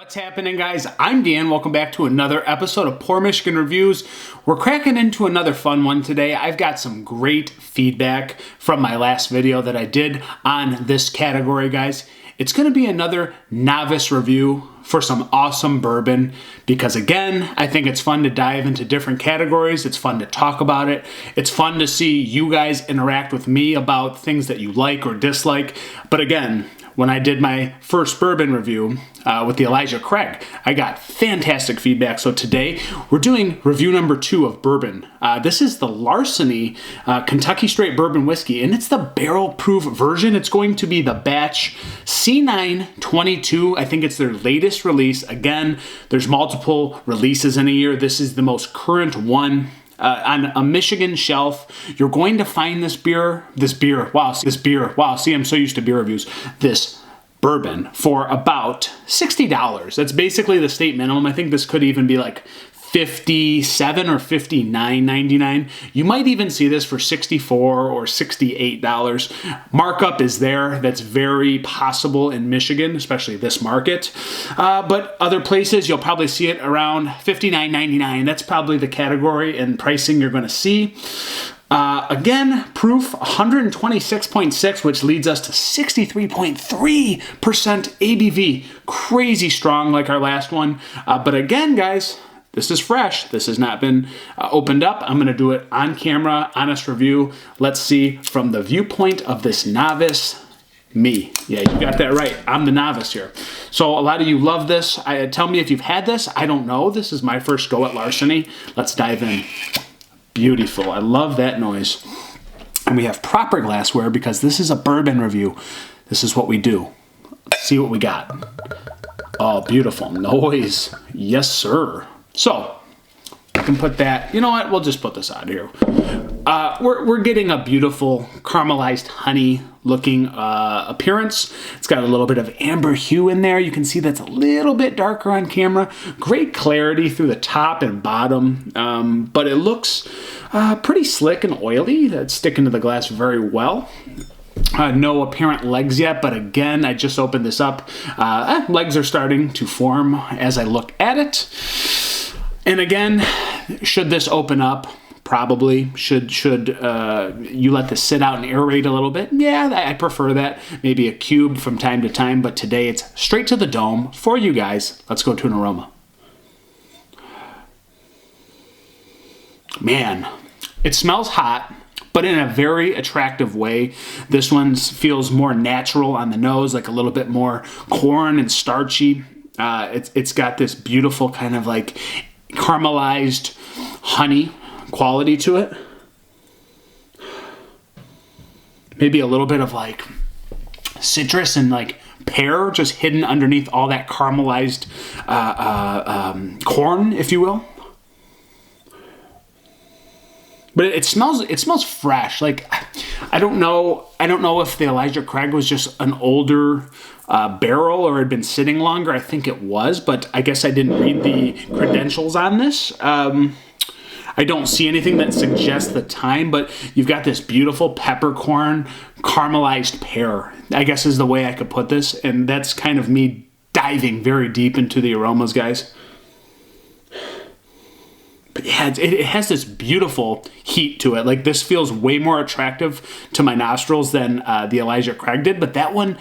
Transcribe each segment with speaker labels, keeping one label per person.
Speaker 1: What's happening, guys? I'm Dan. Welcome back to another episode of Poor Michigan Reviews. We're cracking into another fun one today. I've got some great feedback from my last video that I did on this category, guys. It's going to be another novice review for some awesome bourbon because, again, I think it's fun to dive into different categories. It's fun to talk about it. It's fun to see you guys interact with me about things that you like or dislike. But again, when I did my first bourbon review with the Elijah Craig, I got fantastic feedback. So today we're doing review number 2 of bourbon. This is the Larceny Kentucky Straight Bourbon Whiskey, and it's the barrel-proof version. It's going to be the Batch-c922. I think it's their latest release. Again, there's multiple releases in a year. This is the most current one. On a Michigan shelf, you're going to find this beer, wow, see, I'm so used to beer reviews, this bourbon for about $60. That's basically the state minimum. I think this could even be like $57 or $59.99. You might even see this for $64 or $68. Markup is there. That's very possible in Michigan, especially this market. But other places, you'll probably see it around $59.99. That's probably the category and pricing you're going to see. Again, proof 126.6, which leads us to 63.3% ABV. Crazy strong like our last one. But again, guys, this is fresh. This has not been opened up. I'm going to do it on camera, honest review. Let's see from the viewpoint of this novice, me. Yeah, you got that right. I'm the novice here. So a lot of you love this. Tell me if you've had this. I don't know. This is my first go at Larceny. Let's dive in. Beautiful. I love that noise. And we have proper glassware because this is a bourbon review. This is what we do. Let's see what we got. Oh, beautiful noise. Yes, sir. So, I can put that, you know what, we'll just put this out here. We're getting a beautiful caramelized honey looking appearance. It's got a little bit of amber hue in there. You can see that's a little bit darker on camera. Great clarity through the top and bottom, but it looks pretty slick and oily. That's sticking to the glass very well. No apparent legs yet, but again, I just opened this up. Legs are starting to form as I look at it. And again, should this open up? Probably. Should you let this sit out and aerate a little bit? Yeah, I prefer that. Maybe a cube from time to time, but today it's straight to the dome for you guys. Let's go to an aroma. Man, it smells hot, but in a very attractive way. This one feels more natural on the nose, like a little bit more corn and starchy. It's got this beautiful kind of like caramelized honey quality to it. Maybe a little bit of like citrus and like pear just hidden underneath all that caramelized corn, if you will. But it smells fresh. Like I don't know if the Elijah Craig was just an older barrel or had been sitting longer. I think it was, but I guess I didn't read the credentials on this. I don't see anything that suggests the time, but you've got this beautiful peppercorn caramelized pear, I guess is the way I could put this. And that's kind of me diving very deep into the aromas, guys. But yeah, it has this beautiful heat to it. Like this feels way more attractive to my nostrils than the Elijah Craig did, but that one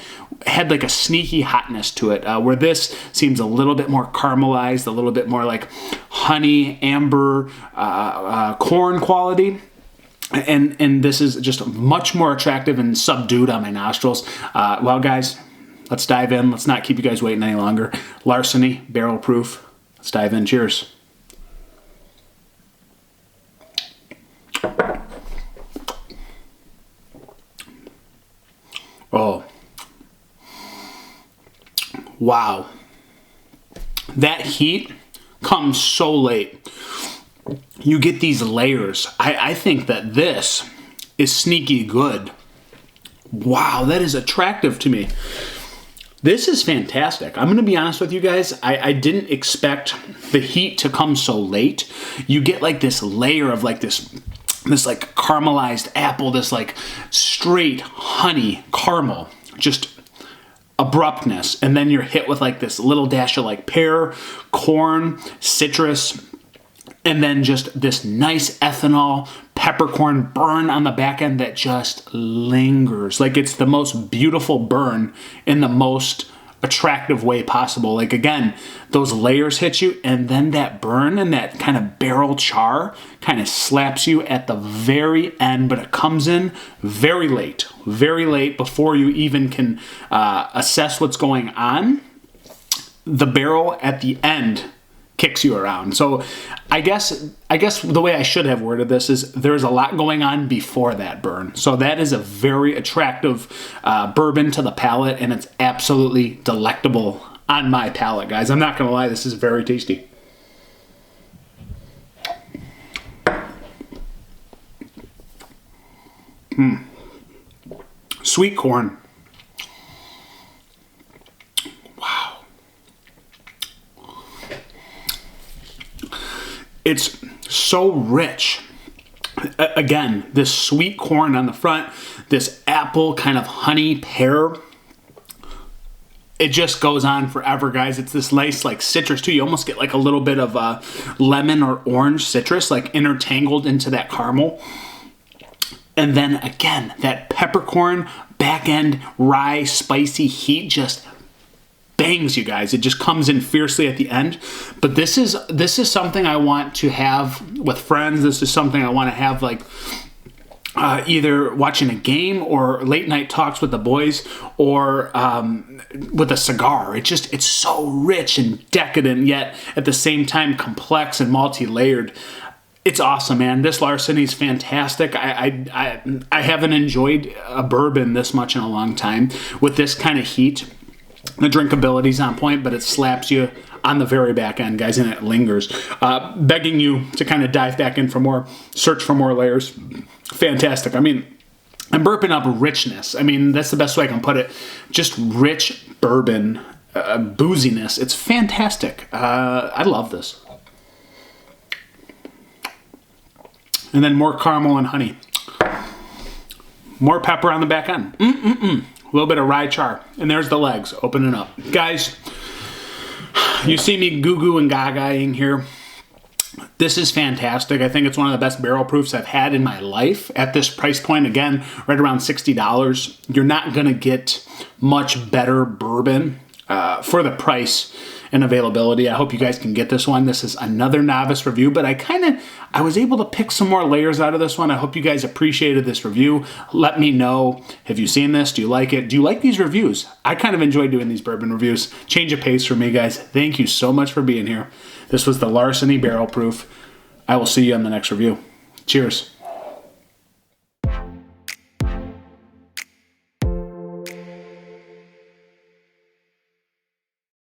Speaker 1: had like a sneaky hotness to it, where this seems a little bit more caramelized, a little bit more like honey, amber, corn quality. And this is just much more attractive and subdued on my nostrils. Well, guys, let's dive in. Let's not keep you guys waiting any longer. Larceny, barrel proof. Let's dive in. Cheers. Oh, wow. That heat comes so late. You get these layers. I think that this is sneaky good. Wow, that is attractive to me. This is fantastic. I'm going to be honest with you guys. I didn't expect the heat to come so late. You get like this layer of like this like caramelized apple, this like straight honey caramel. Just abruptness, and then you're hit with like this little dash of like pear, corn, citrus, and then just this nice ethanol, peppercorn burn on the back end that just lingers. Like it's the most beautiful burn in the most attractive way possible. Like again, those layers hit you, and then that burn and that kind of barrel char kind of slaps you at the very end, but it comes in very late before you even can assess what's going on. The barrel at the end kicks you around. So I guess the way I should have worded this is there's a lot going on before that burn. So that is a very attractive bourbon to the palate, and it's absolutely delectable on my palate, guys. I'm not gonna lie, this is very tasty. Sweet corn. It's so rich. Again, this sweet corn on the front, this apple kind of honey pear. It just goes on forever, guys. It's this nice like citrus too. You almost get like a little bit of lemon or orange citrus like intertangled into that caramel. And then again, that peppercorn, back end, rye, spicy heat just bangs you guys. It just comes in fiercely at the end. But this is something I want to have with friends. This is something I want to have like either watching a game or late night talks with the boys, or with a cigar. It's so rich and decadent, yet at the same time complex and multi-layered. It's awesome, man. This Larceny is fantastic. I haven't enjoyed a bourbon this much in a long time with this kind of heat. The drinkability's on point, but it slaps you on the very back end, guys, and it lingers. Begging you to kind of dive back in for more, search for more layers. Fantastic. I mean, I'm burping up richness. I mean, that's the best way I can put it. Just rich bourbon, booziness. It's fantastic. I love this. And then more caramel and honey. More pepper on the back end. A little bit of rye char. And there's the legs opening up. Guys, you see me goo-goo and gaga-ing here. This is fantastic. I think it's one of the best barrel proofs I've had in my life at this price point. Again, right around $60. You're not going to get much better bourbon for the price and availability. I hope you guys can get this one. This is another novice review, but I was able to pick some more layers out of this one. I hope you guys appreciated this review. Let me know, have you seen this? Do you like it? Do you like these reviews? I kind of enjoy doing these bourbon reviews. Change of pace for me, guys. Thank you so much for being here. This was the Larceny Barrel Proof. I will see you on the next review. Cheers.